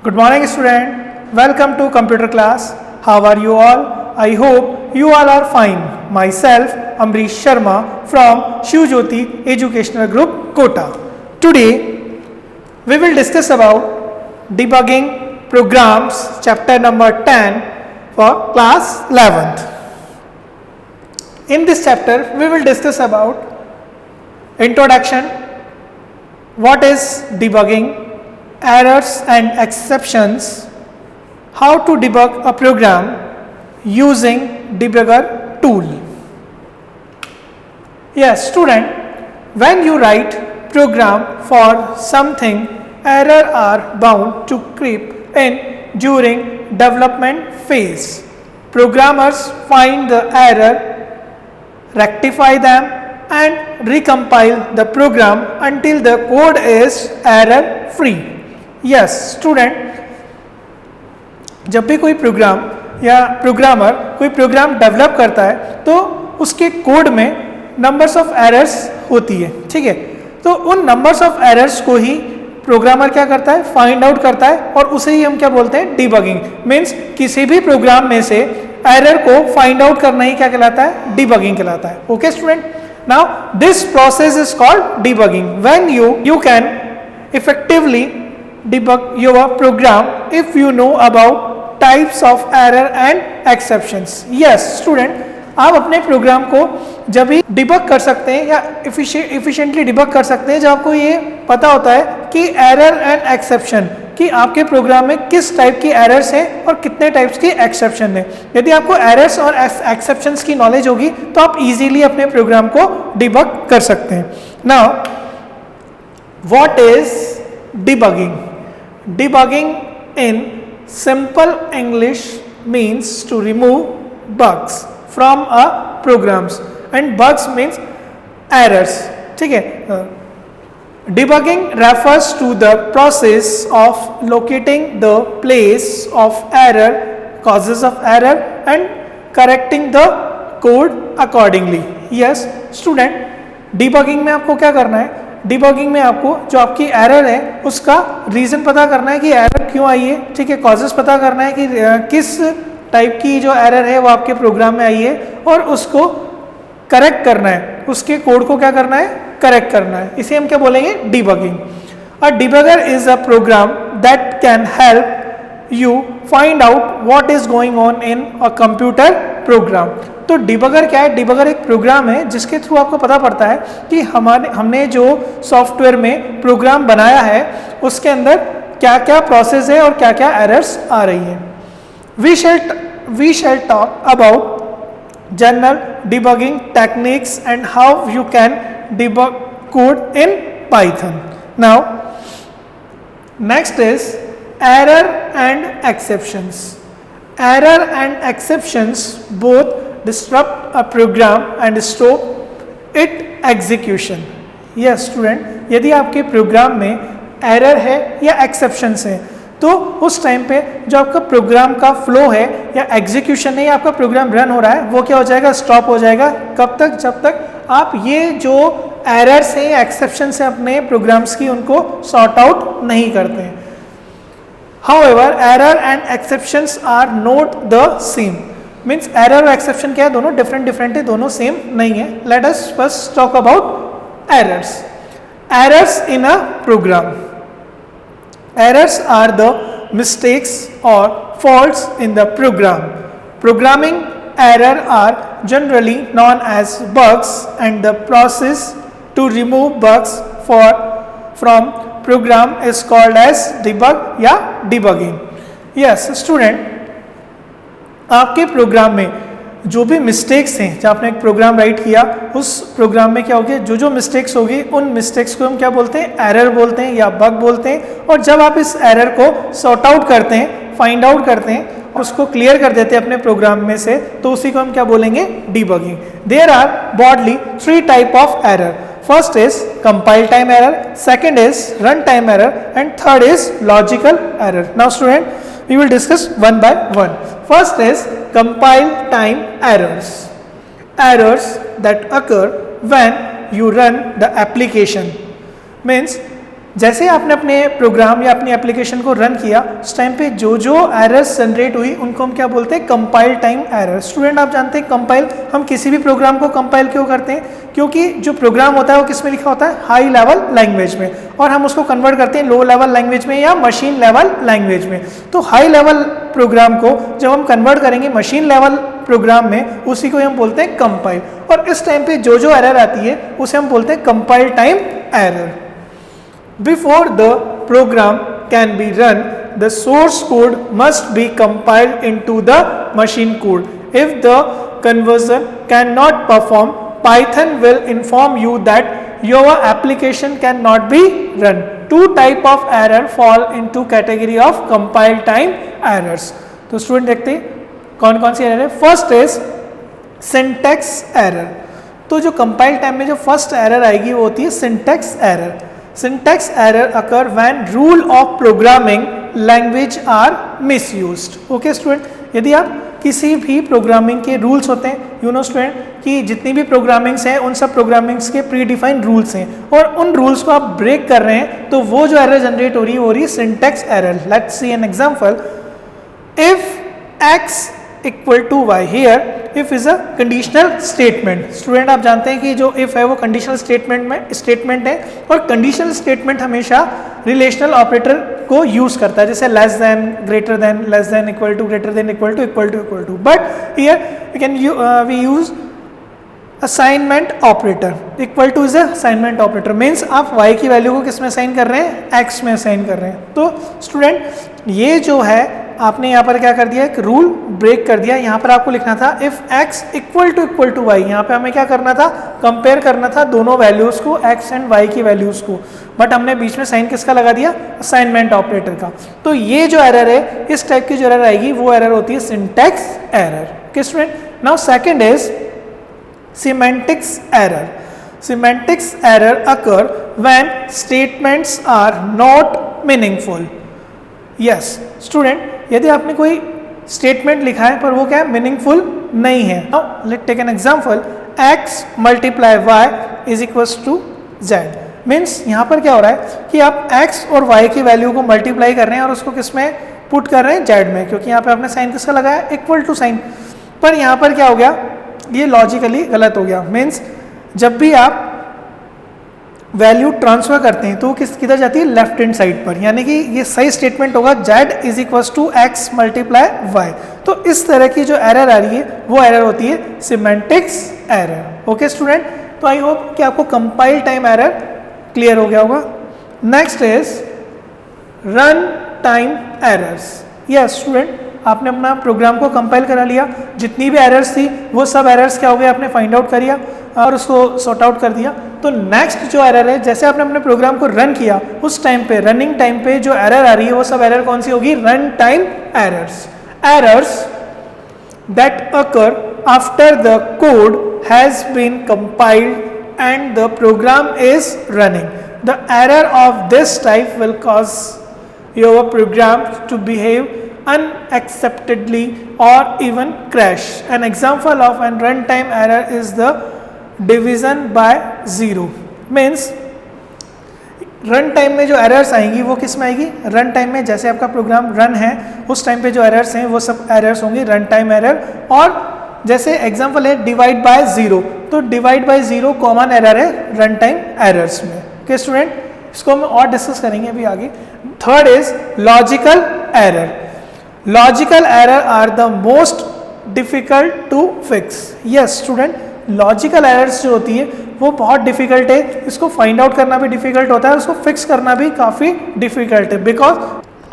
Good morning, student. Welcome to computer class. How are you all? I hope you all are fine. Myself, Amrish Sharma from Shivjyoti Educational Group, Kota. Today, we will discuss about debugging programs, chapter number 10 for class 11th. In this chapter, we will discuss about introduction, what is debugging, errors and exceptions, how to debug a program using debugger tool. Yes, student, when you write program for something, error are bound to creep in during development phase. Programmers find the error, rectify them and recompile the program until the code is error free. Yes student, जब भी कोई programme या programmer कोई programme develop करता है तो उसके code में नंबर्स ऑफ एरर्स होती है, ठीक है। तो उन नंबर्स ऑफ एरर्स को ही प्रोग्रामर क्या करता है, फाइंड आउट करता है और उसे ही हम क्या बोलते हैं, डिबगिंग। मीन्स किसी भी प्रोग्राम में से एरर को फाइंड आउट करना ही क्या कहलाता है, डिबगिंग कहलाता है। Okay student, now this process is called debugging. When you can effectively debug your program if you know about types of error and exceptions. Yes student, आप अपने प्रोग्राम को जब भी डिबग कर सकते हैं या इफिशिएंटली डिबग कर सकते हैं जब आपको ये पता होता है कि एरर एंड एक्सेप्शन कि आपके प्रोग्राम में किस टाइप की एरर्स हैं और कितने टाइप्स की एक्सेप्शन है। यदि आपको एरर्स और एक्सेप्शंस की नॉलेज होगी तो आप इजीली अपने प्रोग्राम को डिबग कर सकते हैं। Now what is debugging? Debugging in simple English means to remove bugs from a programs and bugs means errors, ठीक है। Debugging refers to the process of locating the place of error, causes of error and correcting the code accordingly. Yes student, debugging में आपको क्या करना है, debugging में आपको जो आपकी एरर है उसका रीज़न पता करना है कि एरर क्यों आई है, ठीक है। कॉजेस पता करना है कि किस टाइप की जो एरर है वो आपके प्रोग्राम में आई है और उसको करेक्ट करना है, उसके कोड को क्या करना है, करेक्ट करना है। इसे हम क्या बोलेंगे, debugging. A debugger is a program that can help you find out what is going on in a computer program. तो डिबगर क्या है, डिबगर एक प्रोग्राम है जिसके थ्रू आपको पता पड़ता है कि हमने जो सॉफ्टवेयर में प्रोग्राम बनाया है उसके अंदर क्या क्या प्रोसेस है और क्या क्या एरर्स आ रही है। We shall talk about general debugging techniques and how you can debug code in Python. Now next is error and exceptions. Error and exceptions both disrupt a program and stop its execution. Yes student, यदि आपके programme में error है या exceptions है तो उस time पे जो आपका प्रोग्राम का फ्लो है या एग्जीक्यूशन है या आपका प्रोग्राम रन हो रहा है वो क्या हो जाएगा, स्टॉप हो जाएगा। कब तक, जब तक आप ये जो एरर्स हैं या एक्सेप्शंस हैं अपने प्रोग्राम्स की उनको सॉर्ट आउट नहीं करते हैं। However, error and exceptions are not the same. Means error और exception क्या है, दोनों different है, दोनों same नहीं है। Let us first talk about errors. Errors in a program. Errors are the mistakes or faults in the program. Programming error are generally known as bugs and the process to remove bugs from program is called as debug या debugging. Yes student, आपके programme में जो भी mistakes हैं, जब आपने एक programme right किया उस प्रोग्राम में क्या होगी, जो मिस्टेक्स होगी उन मिस्टेक्स को हम क्या बोलते हैं, एरर बोलते हैं या बग बोलते हैं। और जब आप इस एरर को सॉर्ट आउट करते हैं, फाइंड आउट करते हैं और उसको क्लियर कर देते हैं अपने प्रोग्राम में से तो उसी को हम क्या बोलेंगे, debugging. There are broadly 3 type of error. First is compile time error, second is run time error and third is logical error. Now student, we will discuss one by one. First is compile time errors. Errors that occur when you run the application. Means जैसे आपने अपने programme या अपनी application को run किया, उस time पे जो जो एरर्स जनरेट हुई उनको हम क्या बोलते हैं, कंपाइल टाइम एरर। स्टूडेंट आप जानते हैं कंपाइल, हम किसी भी प्रोग्राम को कंपाइल क्यों करते हैं, क्योंकि जो प्रोग्राम होता है वो किस में लिखा होता है, हाई लेवल लैंग्वेज में, और हम उसको कन्वर्ट करते हैं लो लेवल लैंग्वेज में या मशीन लेवल लैंग्वेज में। तो हाई लेवल प्रोग्राम को जब हम कन्वर्ट करेंगे मशीन लेवल प्रोग्राम में, उसी को हम बोलते हैं कंपाइल। और इस टाइम पे जो जो एरर आती है उसे हम बोलते हैं compile time error. Before the program can be run, the source code must be compiled into the machine code. If the conversion cannot perform, Python will inform you that your application cannot be run. Two type of error fall into category of compile time errors. तो student देखते हैं कौन कौन सी error है। First is syntax error. तो जो compile time में जो फर्स्ट एरर आएगी वो होती है syntax error. Syntax error occur when rule of programming language are misused. Okay student, यदि आप किसी भी प्रोग्रामिंग के रूल्स होते हैं, यू नो स्टूडेंट कि जितनी भी प्रोग्रामिंग्स हैं उन सब प्रोग्रामिंग्स के प्री डिफाइंड रूल्स हैं, और उन रूल्स को आप ब्रेक कर रहे हैं तो वो जो एरर जनरेट हो रही है syntax error. Let's see an example. If x equal to y, here if is a conditional statement. Student आप जानते हैं कि जो इफ है वो कंडीशनल स्टेटमेंट है, और कंडीशनल स्टेटमेंट हमेशा रिलेशनल ऑपरेटर को यूज करता है, जैसे less than, greater than, less than, equal to, greater than, equal to, equal to, equal to. But here we use assignment operator. Equal to is assignment operator, means आप y की value को किस में assign कर रहे हैं, x में assign कर रहे हैं। तो स्टूडेंट ये जो है आपने यहाँ पर क्या कर दिया, एक रूल ब्रेक कर दिया। यहाँ पर आपको लिखना था if x equal to y, यहाँ पे हमें क्या करना था, कंपेयर करना था दोनों वैल्यूज को, x एंड y की वैल्यूज को, बट हमने बीच में साइन किसका लगा दिया, असाइनमेंट ऑपरेटर का। तो ये जो एरर है, इस टाइप की जो एरर आएगी वो एरर होती है syntax error. Okay student, now second is semantics error. Semantics error occur when statements are not meaningful. Yes, student, यदि आपने कोई स्टेटमेंट लिखा है पर वो क्या है, मीनिंगफुल नहीं है। Now let's take an example. x multiply y is equals to z. Means यहाँ पर क्या हो रहा है कि आप x और y की वैल्यू को मल्टीप्लाई कर रहे हैं और उसको किस में पुट कर रहे हैं, z में, क्योंकि यहाँ पे आपने साइन किसका लगाया, इक्वल टू साइन। पर यहाँ पर क्या हो गया, ये लॉजिकली गलत हो गया। मीन्स जब भी आप वैल्यू ट्रांसफर करते हैं तो किधर जाती है, लेफ्ट हैंड साइड पर, यानी कि ये सही स्टेटमेंट होगा z is equal to x multiply y. तो इस तरह की जो एरर आ रही है वो एरर होती है सिमेंटिक्स एरर। ओके स्टूडेंट, तो आई होप कि आपको कंपाइल टाइम एरर क्लियर हो गया होगा। Next is run time errors. Yes student, आपने अपना प्रोग्राम को कंपाइल करा लिया, जितनी भी एरर्स थी वो सब एरर्स क्या हो गए, आपने फाइंड आउट कर लिया और उसको सॉर्ट आउट कर दिया। तो नेक्स्ट जो एरर है, जैसे आपने अपने प्रोग्राम को रन किया उस टाइम पे, रनिंग टाइम पे जो एरर आ रही है वो सब एरर कौन सी होगी, run time errors. Errors that occur after the code has been compiled and the program is running. The error of this type will cause your program to behave unacceptably or even crash. An example of an runtime error is the division by zero. Means run time में जो errors आएंगी वो किस में आएगी, run time में। जैसे आपका प्रोग्राम रन है उस टाइम पे जो एरर्स हैं वो सब एरर्स होंगी रन टाइम एरर। और जैसे एग्जांपल है डिवाइड बाय जीरो, तो divide by zero common error है रन टाइम एरर्स में। ओके स्टूडेंट, इसको हम और डिस्कस करेंगे अभी आगे। Third is logical error. Logical error are the most difficult to fix. Yes student, logical errors जो होती है वो बहुत डिफिकल्ट है, इसको फाइंड आउट करना भी डिफिकल्ट होता है, उसको फिक्स करना भी काफ़ी डिफिकल्ट है। बिकॉज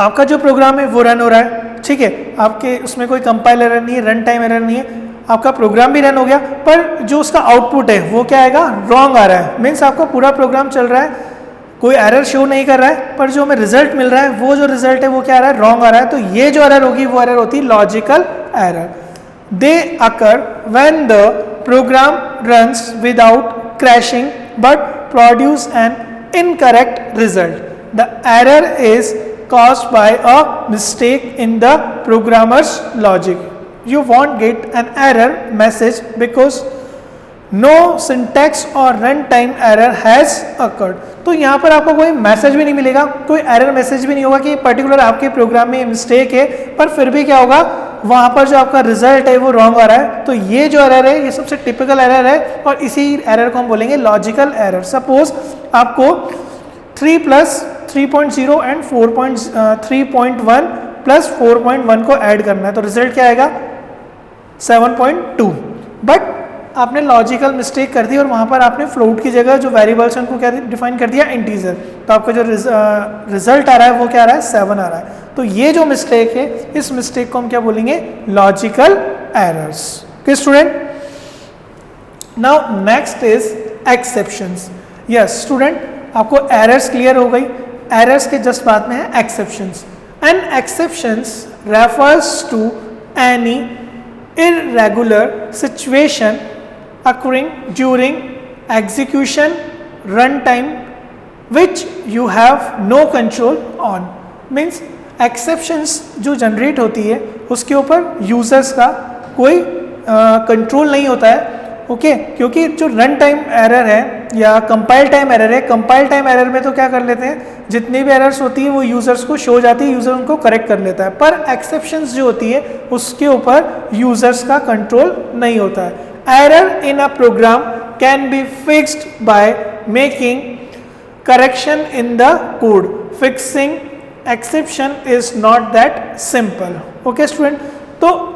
आपका जो प्रोग्राम है वो रन हो रहा है, ठीक है, आपके उसमें कोई कंपाइल एरर नहीं है, रन टाइम एरर नहीं है, आपका प्रोग्राम भी रन हो गया, पर जो उसका आउटपुट है वो क्या आएगा, रॉन्ग आ रहा है। मीन्स आपका पूरा प्रोग्राम चल रहा है, कोई एरर शो नहीं कर रहा है, पर जो हमें रिजल्ट मिल रहा है वो जो रिजल्ट है वो क्या आ रहा है, रॉन्ग आ रहा है। तो ये जो एरर होगी वो एरर होती है logical error. They occur when the program runs without crashing but produce an incorrect result. The error is caused by a mistake in the programmer's logic. You won't get an error message because no syntax or run time error has occurred. तो यहाँ पर आपको कोई message भी नहीं मिलेगा, कोई error message भी नहीं होगा कि पर्टिकुलर आपके प्रोग्राम में मिस्टेक है, पर फिर भी क्या होगा, वहाँ पर जो आपका रिजल्ट है वो रॉन्ग आ रहा है। तो ये जो एरर है ये सबसे टिपिकल एरर है, और इसी एरर को हम बोलेंगे लॉजिकल एरर। सपोज आपको 3 + 3.0 एंड 3.1 + 4.1 को ऐड करना है, तो रिजल्ट क्या आएगा 7.2। बट आपने लॉजिकल मिस्टेक कर दी और वहाँ पर आपने फ्लोट की जगह जो वेरिएबल्स हैं उनको क्या डिफाइन कर दिया, इंटीजर। तो आपका जो रिजल्ट आ रहा है वो क्या आ रहा है, 7 आ रहा है। तो ये जो मिस्टेक है, इस मिस्टेक को हम क्या बोलेंगे, logical errors. Okay student, now next is exceptions. Yes student, आपको एरर्स क्लियर हो गई। एरर्स के जस्ट बाद में है exceptions. An exceptions refers to any irregular situation occurring during execution runtime which you have no control on। means exceptions जो generate होती है उसके ऊपर यूजर्स का कोई कंट्रोल नहीं होता है। ओके क्योंकि जो रन टाइम एरर है या कंपाइल टाइम एरर है, कंपाइल टाइम एरर में तो क्या कर लेते हैं, जितनी भी एरर्स होती है वो यूजर्स को शो जाती है, यूजर उनको करेक्ट कर लेता है। पर एक्सेप्शंस जो होती है उसके ऊपर यूजर्स का कंट्रोल नहीं होता है। Error in a program can be fixed by making correction in the code. Fixing exception is not that simple. Okay student, तो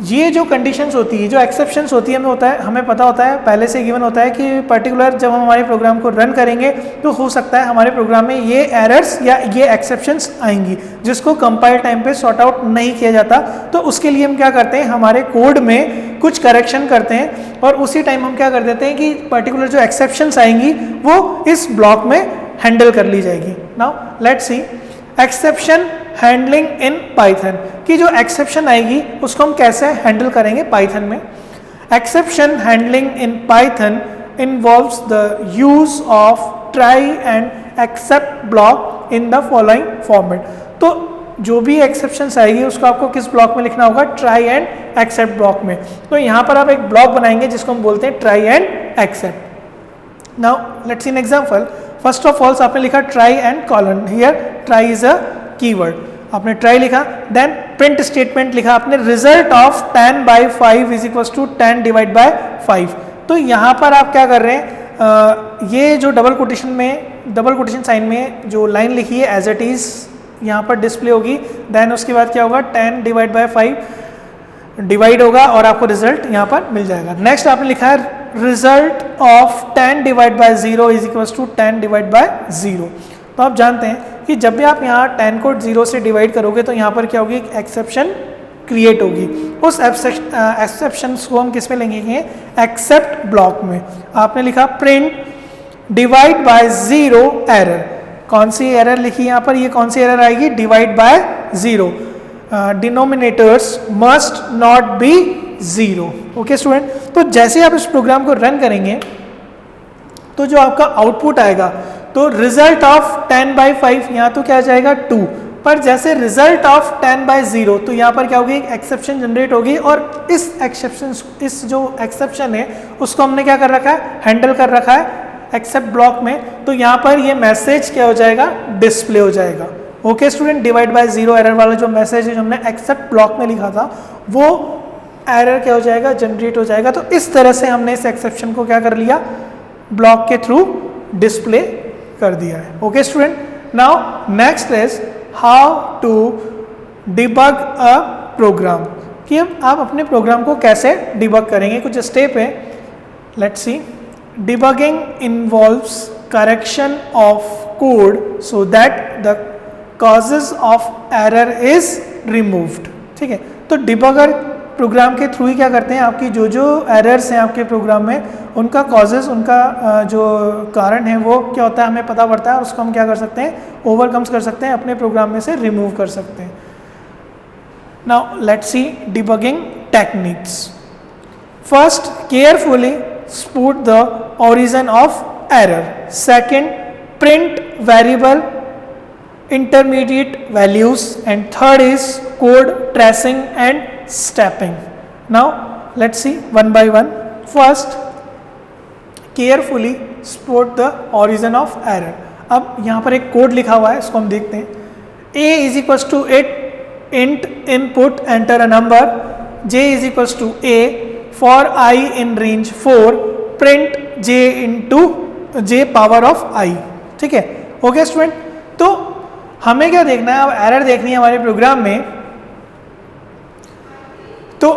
ये जो कंडीशंस होती है, जो एक्सेप्शंस होती है, हमें पता होता है, पहले से गिवन होता है कि पर्टिकुलर जब हम हमारे प्रोग्राम को रन करेंगे तो हो सकता है हमारे प्रोग्राम में ये एरर्स या ये एक्सेप्शंस आएंगी जिसको कंपाइल टाइम पे सॉर्ट आउट नहीं किया जाता। तो उसके लिए हम क्या करते हैं, हमारे कोड में कुछ करेक्शन करते हैं और उसी टाइम हम क्या कर देते हैं कि पर्टिकुलर जो एक्सेप्शंस आएंगी वो इस ब्लॉक में हैंडल कर ली जाएगी। Now let's C exception handling in Python, कि जो एक्सेप्शन आएगी उसको हम कैसे हैंडल करेंगे पाइथन में। Exception handling in Python involves the use of try and except block in the following format. तो जो भी एक्सेप्शंस आएगी उसको आपको किस ब्लॉक में लिखना होगा, ट्राई एंड एक्सेप्ट ब्लॉक में। तो यहाँ पर आप एक ब्लॉक बनाएंगे जिसको हम बोलते हैं try and except. Now let's see an example. First of all आपने लिखा try and colon, here try is a keyword, आपने ट्राई लिखा। देन प्रिंट स्टेटमेंट लिखा आपने, result of 10/5 is equal to 10 divide by 5। तो यहाँ पर आप क्या कर रहे हैं, ये जो डबल कोटेशन साइन में जो लाइन लिखी है एज इट इज यहाँ पर डिस्प्ले होगी। देन उसके बाद क्या होगा, 10 डिवाइड बाय 5 डिवाइड होगा और आपको रिजल्ट यहाँ पर मिल जाएगा। नेक्स्ट आपने लिखा है result of 10 divide by 0 is equal to 10 divide by 0। तो आप जानते हैं कि जब भी आप यहाँ 10 को 0 से डिवाइड करोगे तो यहाँ पर क्या होगी, एक एक्सेप्शन क्रिएट होगी। उस एक्सेप्शन को हम किस में लेंगे, एक्सेप्ट ब्लॉक में। आपने लिखा प्रिंट डिवाइड बाय 0 एरर, कौन सी एरर लिखी यहाँ पर, ये कौन सी एरर आएगी, divide by 0, denominators must not be 0। Okay student, तो जैसे आप इस प्रोग्राम को रन करेंगे तो जो आपका आउटपुट आएगा, तो रिजल्ट ऑफ 10/5 यहाँ तो क्या आ जाएगा 2, पर जैसे रिजल्ट ऑफ 10/0 तो यहाँ पर क्या होगी, एक एक्सेप्शन जनरेट होगी और इस जो एक्सेप्शन है उसको हमने क्या कर रखा है, हैंडल कर रखा है एक्सेप्ट ब्लॉक में। तो यहाँ पर ये मैसेज क्या हो जाएगा, डिस्प्ले हो जाएगा। Okay student, divide by 0 error वाला जो मैसेज है जो हमने एक्सेप्ट ब्लॉक में लिखा था वो एरर क्या हो जाएगा, जनरेट हो जाएगा। तो इस तरह से हमने इस एक्सेप्शन को क्या कर लिया, ब्लॉक के थ्रू डिस्प्ले कर दिया है। Okay student, now next is how to debug a program, कि आप अपने प्रोग्राम को कैसे डिबग करेंगे। कुछ स्टेप है, let's see. Debugging involves correction of code so that the causes of error is removed. ठीक है, तो डिबगर प्रोग्राम के थ्रू ही क्या करते हैं, आपकी जो जो एरर्स हैं आपके प्रोग्राम में उनका कॉजेज, उनका जो कारण है वो क्या होता है हमें पता पड़ता है और उसको हम क्या कर सकते हैं, ओवरकम्स कर सकते हैं, अपने प्रोग्राम में से रिमूव कर सकते हैं। Now let's C debugging techniques. First, carefully spot the origin of error. Second, print variable intermediate values, and third is code tracing and stepping. Now let's see one by one. First, carefully spot the origin of error. अब यहाँ पर एक code लिखा हुआ है, इसको हम देखते हैं। a is equals to int input enter a number, j is equals to a for i in range 4 print j into j power of i। ठीक है, ओके स्टूडेंट। तो हमें क्या देखना है, अब एरर देखनी है हमारे प्रोग्राम में। तो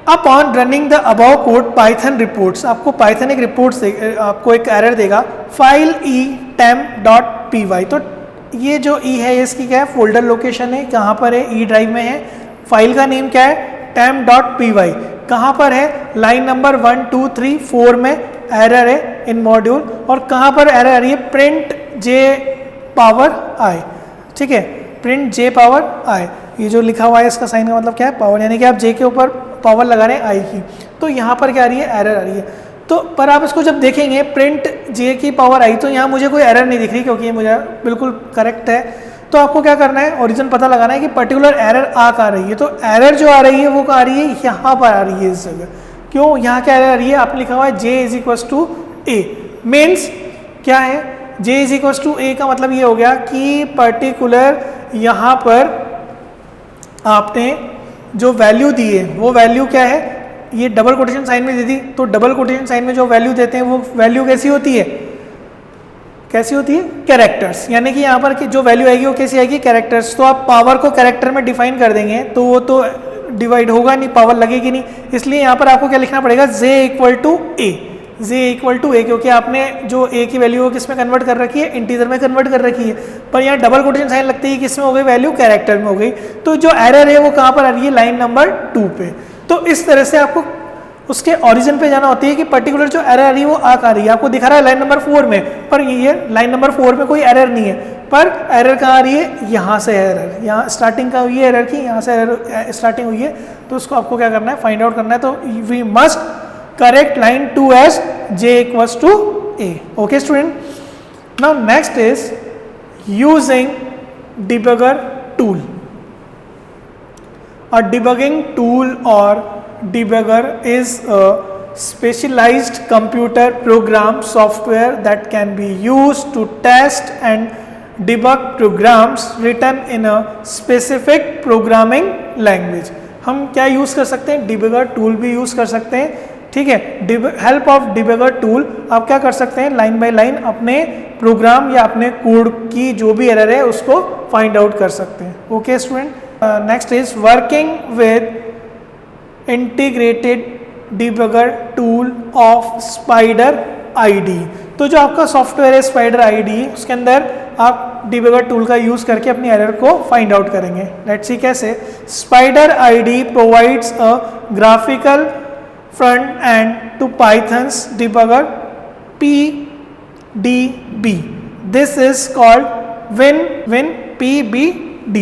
upon running the above code Python reports, आपको पाइथन एक रिपोर्ट्स आपको एक एरर देगा, फाइल temp.py। तो ये जो ई है इसकी क्या है, फोल्डर लोकेशन है, कहाँ पर है, ई ड्राइव में है। फाइल का नेम क्या है, temp.py। कहाँ पर है, लाइन नंबर 1 2 3 4 में एरर है इन मॉड्यूल। और कहाँ पर एरर आ रही है, प्रिंट जे पावर आई। ठीक है, प्रिंट जे पावर आई, ये जो लिखा हुआ है इसका साइन का मतलब क्या है, पावर, यानी कि आप जे के ऊपर पावर लगा रहे हैं आई की। तो यहाँ पर क्या आ रही है, एरर आ रही है। तो पर आप इसको जब देखेंगे प्रिंट जे की पावर आई, तो यहाँ मुझे कोई एरर नहीं दिख रही, क्योंकि ये मुझे बिल्कुल करेक्ट है। तो आपको क्या करना है, ओरिजिन पता लगाना है कि पर्टिकुलर एरर आ कहाँ रही है। तो एरर जो आ रही है वो कहाँ आ रही है, यहाँ पर आ रही है इस जगह। क्यों, यहाँ क्या एरर आ रही है, आपने लिखा हुआ है J is equals to A. Means क्या है, J is equals to A का मतलब ये हो गया कि पर्टिकुलर यहाँ पर आपने जो वैल्यू दी है वो वैल्यू क्या है, ये डबल कोटेशन साइन में दे दी। तो डबल कोटेशन साइन में जो वैल्यू देते हैं वो वैल्यू कैसी होती है, कैसी होती है, कैरेक्टर्स। यानी कि यहाँ पर कि जो वैल्यू आएगी वो कैसी आएगी, कैरेक्टर्स। तो आप पावर को कैरेक्टर में डिफाइन कर देंगे तो वो तो डिवाइड होगा नहीं, पावर लगेगी नहीं। इसलिए यहाँ पर आपको क्या लिखना पड़ेगा, J equal to A, J equal to A, क्योंकि आपने जो ए की वैल्यू किस में कन्वर्ट कर रखी है, इंटीजर में कन्वर्ट कर रखी है। पर यहाँ डबल कोटेशन साइन लगती है, किस में हो गई, वैल्यू कैरेक्टर में हो गई। तो जो एरर है वो कहाँ पर आ रही है, लाइन नंबर 2 पे। तो इस तरह से आपको उसके ओरिजिन पे जाना होती है कि पर्टिकुलर जो एरर आ रही है वो आ रही है। आपको दिखा रहा है लाइन नंबर 4 में, पर ये लाइन नंबर 4 में कोई एरर नहीं है, पर एरर कहाँ आ रही है, यहाँ से एरर, यहाँ स्टार्टिंग का हुई है एरर की, यहाँ से एरर स्टार्टिंग हुई है। तो उसको आपको क्या करना है, फाइंड आउट करना है। तो we must correct line 2 as j equals to a। Okay student, now next is using debugger tool. A debugging tool or debugger is a specialized computer program software that can be used to test and debug programs written in a specific programming language। हम क्या use कर सकते हैं, debugger tool भी use कर सकते हैं। ठीक है, हेल्प ऑफ डिबगर टूल आप क्या कर सकते हैं, लाइन बाय लाइन अपने प्रोग्राम या अपने कोड की जो भी एरर है उसको फाइंड आउट कर सकते हैं। Okay student, next is working with integrated debugger tool of spider ID. तो जो आपका सॉफ्टवेयर है स्पाइडर आईडी, उसके अंदर आप डिबगर टूल का यूज करके अपनी एरर को फाइंड आउट करेंगे। लेट्स सी कैसे। Spyder ID provides a graphical front end to Python's debugger PDB। This is called WinPBD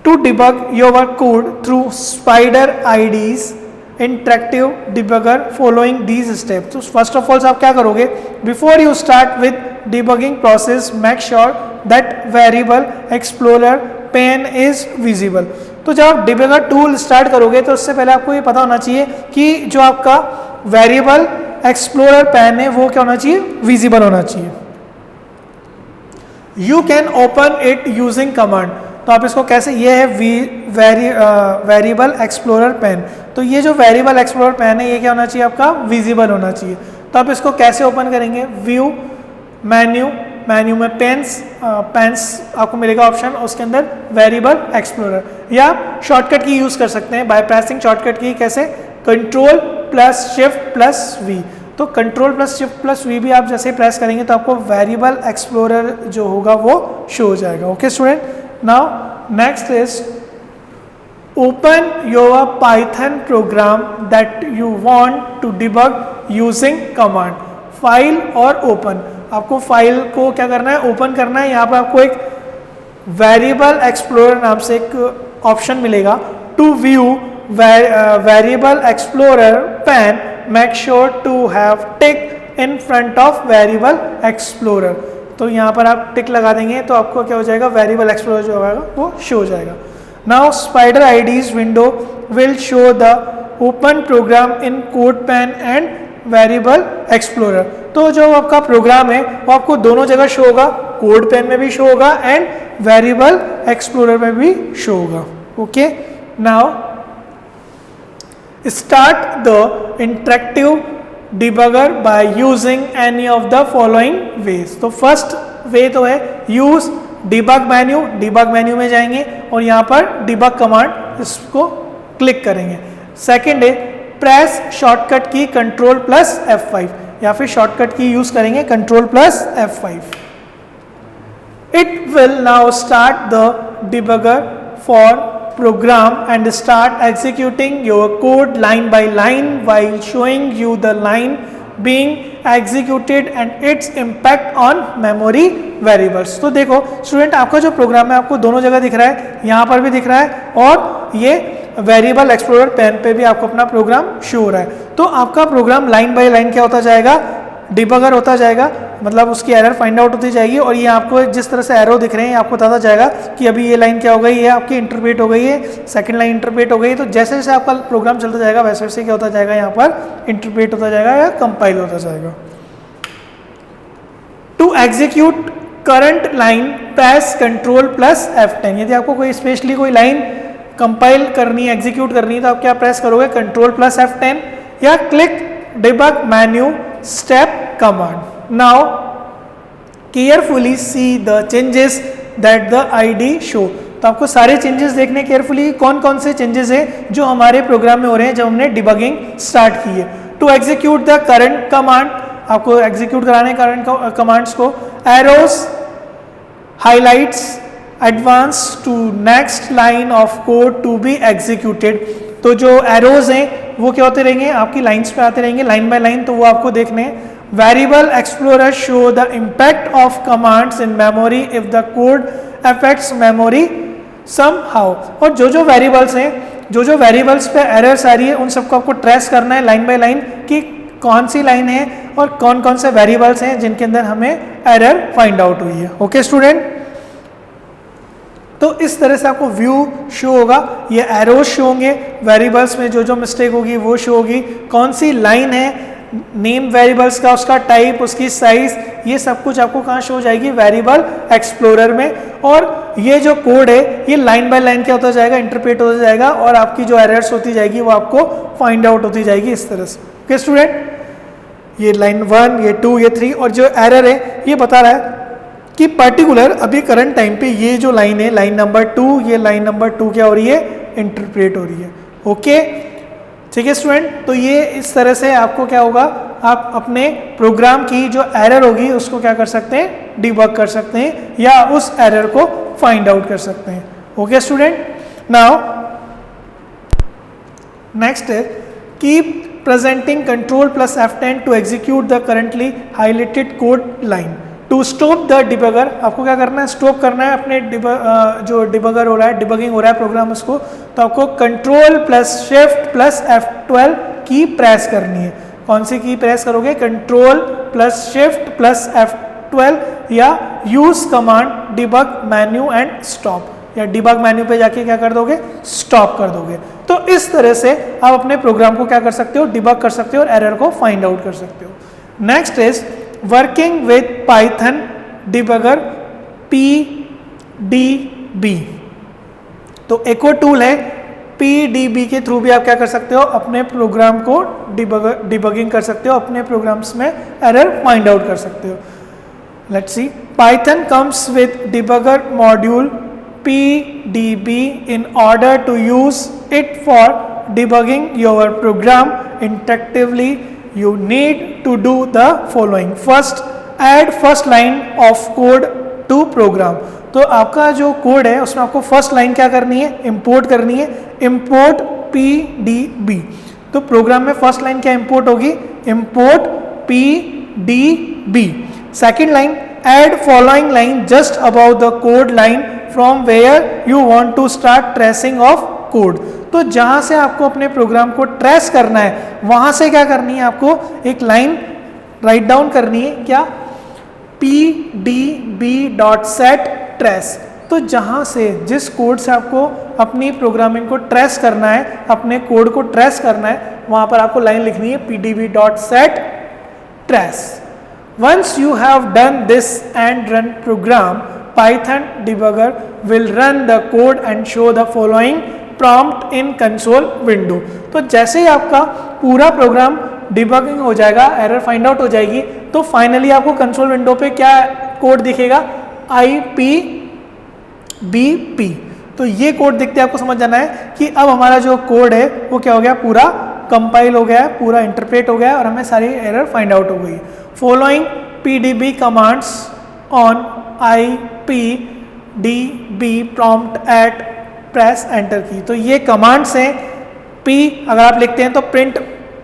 to debug your code through Spider ID's interactive debugger following these steps। तो first of all आप क्या करोगे, before you start with debugging process make sure that variable explorer pane is visible। तो जब आप debugger tool start करोगे तो उससे पहले आपको ये पता होना चाहिए कि जो आपका वेरिएबल एक्सप्लोरर पैन है वो क्या होना चाहिए, विजिबल होना चाहिए। You can open it using command. तो आप इसको कैसे, ये है वेरिएबल एक्सप्लोरर पैन। तो ये जो वेरिएबल एक्सप्लोरर पैन है ये क्या होना चाहिए, आपका विजिबल होना चाहिए। तो आप इसको कैसे ओपन करेंगे, व्यू मेन्यू, मेन्यू में पेन्स आपको मिलेगा ऑप्शन, उसके अंदर वेरिएबल एक्सप्लोरर, या शॉर्टकट की यूज़ कर सकते हैं बाय प्रेसिंग शॉर्टकट की। कैसे, control plus shift plus V. तो control plus shift plus V भी आप जैसे प्रेस करेंगे तो आपको वेरिएबल एक्सप्लोरर जो होगा वो शो हो जाएगा। Okay student, now next is open your Python program that you want to debug using command. File और ओपन, आपको फाइल को क्या करना है, ओपन करना है। यहाँ पर आपको एक वेरिएबल एक्सप्लोरर नाम से एक ऑप्शन मिलेगा। To view variable explorer pane make sure to have tick in front of variable explorer. तो यहाँ पर आप टिक लगा देंगे तो आपको क्या हो जाएगा, वेरिएबल एक्सप्लोरर जो होगा वो शो हो जाएगा। Now Spyder ID's window will show the open program in code pane and variable explorer. तो जो आपका प्रोग्राम है वो आपको दोनों जगह शो होगा, कोड पेन में भी शो होगा एंड वेरिएबल एक्सप्लोरर में भी शो होगा। Okay, now start the interactive debugger by using any of the following veg. तो फर्स्ट वे तो है use debug menu. Debug menu में जाएंगे और यहाँ पर डिबग कमांड इसको क्लिक करेंगे। सेकंड है प्रेस शॉर्टकट की कंट्रोल प्लस F5 या फिर शॉर्टकट की यूज करेंगे control plus F5। It will now start the debugger for program and start executing your code line by line while showing you the line being executed and its impact on memory variables। तो देखो student, आपका जो programme है आपको दोनों जगह दिख रहा है, यहाँ पर भी दिख रहा है और ये वेरिएबल एक्सप्लोरर पेन पे भी आपको अपना प्रोग्राम शो हो रहा है। तो आपका प्रोग्राम लाइन बाय लाइन क्या होता जाएगा, डिबगर होता जाएगा, मतलब उसकी एरर फाइंड आउट होती जाएगी और ये आपको जिस तरह से एरो दिख रहे हैं आपको बताता जाएगा कि अभी ये लाइन क्या हो गई है, आपकी इंटरप्रेट हो गई है, सेकंड लाइन इंटरप्रेट हो गई है। तो जैसे जैसे आपका प्रोग्राम चलता जाएगा वैसे वैसे क्या होता जाएगा, यहाँ पर इंटरप्रेट होता जाएगा या कंपाइल होता जाएगा। To execute current line press control plus F10। यदि आपको कोई स्पेशली कोई लाइन कंपाइल करनी है, एग्जीक्यूट करनी है, तो आप क्या प्रेस करोगे, कंट्रोल प्लस F10 या click debug menu step command. Now carefully see the changes that the ID show. तो आपको सारे चेंजेस देखने केयरफुली, कौन कौन से चेंजेस है जो हमारे प्रोग्राम में हो रहे हैं जब हमने डिबगिंग स्टार्ट की है। To execute the current command, आपको एग्जीक्यूट कराने करंट कमांड्स को। Arrows highlights advance to next line of code to be executed. तो जो एरोज हैं वो क्या होते रहेंगे, आपकी लाइंस पे आते रहेंगे लाइन बाय लाइन, तो वो आपको देखने हैं। Variable explorer show the impact of commands in memory if the code affects memory somehow. और जो जो वेरिएबल्स हैं, जो जो वेरिएबल्स पे एरर्स आ रही है उन सबको आपको ट्रेस करना है लाइन बाय लाइन कि कौन सी लाइन है और कौन कौन से वेरिएबल्स हैं जिनके अंदर हमें एरर फाइंड आउट हुई है। ओके स्टूडेंट, तो इस तरह से आपको व्यू शो होगा, ये एरोज शो होंगे, वेरिएबल्स में जो जो मिस्टेक होगी वो शो होगी, कौन सी लाइन है, नेम वेरिएबल्स का, उसका टाइप, उसकी साइज, ये सब कुछ आपको कहाँ शो हो जाएगी, वेरिएबल एक्सप्लोरर में। और ये जो कोड है ये लाइन बाय लाइन क्या होता जाएगा, इंटरप्रेट होता जाएगा और आपकी जो एरर्स होती जाएगी वो आपको फाइंड आउट होती जाएगी इस तरह से। ओके स्टूडेंट, ये लाइन 1, ये 2, ये 3 और जो एरर है ये बता रहा है कि पर्टिकुलर अभी करंट टाइम पे ये जो लाइन है, लाइन नंबर 2, ये लाइन नंबर 2 क्या हो रही है, इंटरप्रेट हो रही है। ओके, ठीक है स्टूडेंट, तो ये इस तरह से आपको क्या होगा, आप अपने प्रोग्राम की जो एरर होगी उसको क्या कर सकते हैं, डिबग कर सकते हैं या उस एरर को फाइंड आउट कर सकते हैं। ओके स्टूडेंट, नाउ नेक्स्ट है keep presenting control plus F10 to execute the currently highlighted code line. To stop the debugger, आपको क्या करना है, स्टॉप करना है अपने जो डिबगर हो रहा है, डिबगिंग हो रहा है प्रोग्राम उसको, तो आपको control plus shift plus F12 की प्रेस करनी है। कौन सी की प्रेस करोगे, control plus shift plus F12 या use command debug menu and stop, या डिबग मेन्यू पे जाके क्या कर दोगे, स्टॉप कर दोगे। तो इस तरह से आप अपने प्रोग्राम को क्या कर सकते हो, डिबग कर सकते हो और एरर को फाइंड आउट कर सकते हो। Next is working with Python debugger PDB। तो एको टूल है, PDB के थ्रू भी आप क्या कर सकते हो, अपने प्रोग्राम को डिबगिंग कर सकते हो, अपने प्रोग्राम्स में एरर फाइंड आउट कर सकते हो। Let's see, Python comes with debugger module PDB in order to use it for debugging your program interactively. You need to do the following. First, add first line of code to program. तो आपका जो code है उसमें आपको first line क्या करनी है, import करनी है, इंपोर्ट PDB। तो प्रोग्राम में फर्स्ट लाइन क्या इंपोर्ट होगी, import PDB। Second line, add following line just above the code line from where you want to start tracing of code। तो जहां से आपको अपने प्रोग्राम को ट्रेस करना है वहां से क्या करनी है, आपको एक लाइन राइट डाउन करनी है, क्या, PDB.set trace। तो जहाँ से जिस कोड से आपको अपनी प्रोग्रामिंग को ट्रेस करना है, अपने कोड को ट्रेस करना है, वहाँ पर आपको लाइन लिखनी है pdb.set trace. Once you have done this and run program, Python debugger will run the code and show the following prompt in console window. तो जैसे ही आपका पूरा प्रोग्राम डिबगिंग हो जाएगा, एरर फाइंड आउट हो जाएगी, तो फाइनली आपको कंसोल विंडो पे क्या कोड दिखेगा, IPBP. तो ये कोड दिखते आपको समझ जाना है कि अब हमारा जो कोड है वो क्या हो गया, पूरा कंपाइल हो गया है, पूरा इंटरप्रेट हो गया है और हमें सारी एरर फाइंड आउट हो गई. Following PDB commands on IPDB prompt at press enter key. तो ये कमांड्स हैं. P अगर आप लिखते हैं तो प्रिंट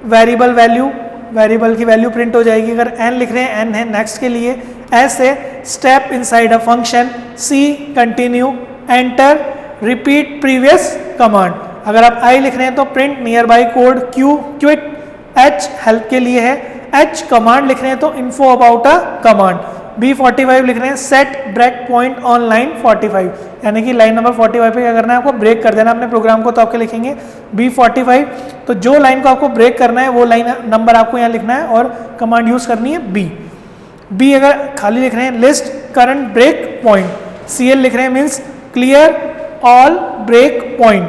वेरिएबल वैल्यू, वेरिएबल की वैल्यू प्रिंट हो जाएगी. अगर n लिख रहे हैं, n है नेक्स्ट के लिए. S है step inside a function. C continue, enter, repeat previous command. अगर आप I लिख रहे हैं तो print near by code. Q quit, H help के लिए है. H कमांड लिख रहे हैं तो info about a command. B45 लिख रहे हैं set break point on line 45, यानी कि लाइन नंबर 45 पे क्या करना है, आपको ब्रेक कर देना अपने प्रोग्राम को. तो आपके लिखेंगे B45. तो जो लाइन को आपको ब्रेक करना है वो लाइन नंबर आपको यहाँ लिखना है और कमांड यूज करनी है B. B अगर खाली लिख रहे हैं list current break point. CL लिख रहे हैं means clear all break point.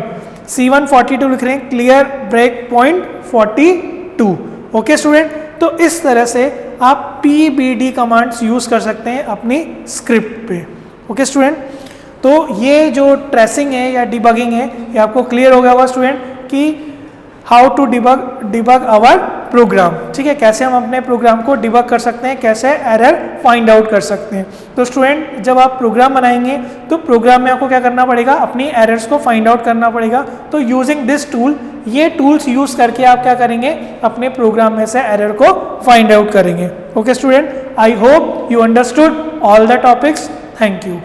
C142 लिख रहे हैं clear break point 42. Okay student, तो इस तरह से आप PBD कमांड्स यूज कर सकते हैं अपनी स्क्रिप्ट पे. ओके स्टूडेंट, तो ये जो ट्रेसिंग है या डिबगिंग है ये आपको क्लियर हो गया होगा स्टूडेंट कि how to debug our program. ठीक है, कैसे हम अपने प्रोग्राम को डिबग कर सकते हैं, कैसे एरर फाइंड आउट कर सकते हैं. तो स्टूडेंट जब आप प्रोग्राम बनाएंगे तो प्रोग्राम में आपको क्या करना पड़ेगा, अपनी एरर्स को फाइंड आउट करना पड़ेगा. तो यूजिंग दिस टूल, ये टूल्स यूज करके आप क्या करेंगे, अपने प्रोग्राम में से एरर को फाइंड आउट करेंगे. Okay student, I hope you understood all the topics. Thank you.